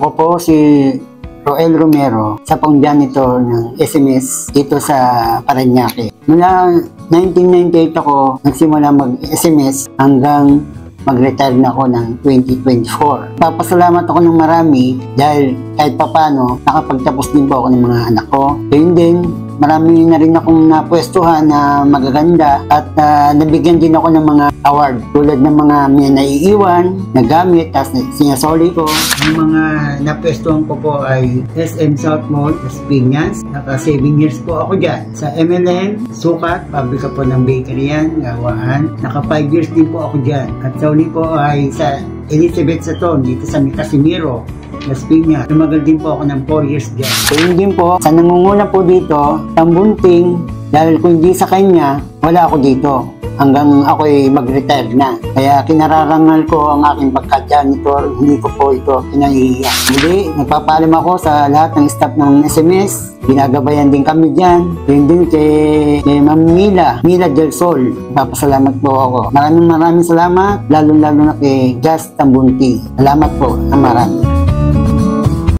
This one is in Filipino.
Ako po si Roel Romero, sa pong janitor ng SMS dito sa Parañaque. Mula 1998 ako nagsimula mag-SMS hanggang mag-retire na ako ng 2024. Papasalamat ako ng marami dahil kahit papano nakapagtapos din po ako ng mga anak ko. Gayun din, marami na rin akong napwestuhan na magaganda at nabigyan din ako ng mga award tulad ng mga may naiiwan na gamit at sinasoli ko. Yung mga napwestuhan ko po ay SM South Mall, Las Piñas. Naka 7 years po ako dyan. Sa MLM, Sukat, pabrika po ng bakery yan, gawaan. Naka 5 years din po ako dyan. At sa uli po ay sa Elizabeth Saton, dito sa Casimiro, Las Piñas. Tumagal din po ako ng 4 years dyan. So yun din po, sa nangunguna po dito, Tambunting, dahil kung hindi sa kanya, wala ako dito. Hanggang ako'y mag-retire na. Kaya kinararangal ko ang aking pagka-janitor, hindi ko po ito kinaiiyak. Muli, nagpapaalam ako sa lahat ng staff ng SMS. Ginagabayan din kami dyan. Yun din kay Ma'am Mila Del Sol. Papasalamat po ako. Maraming salamat, lalo na kay Just Tambunting. Salamat po na marami.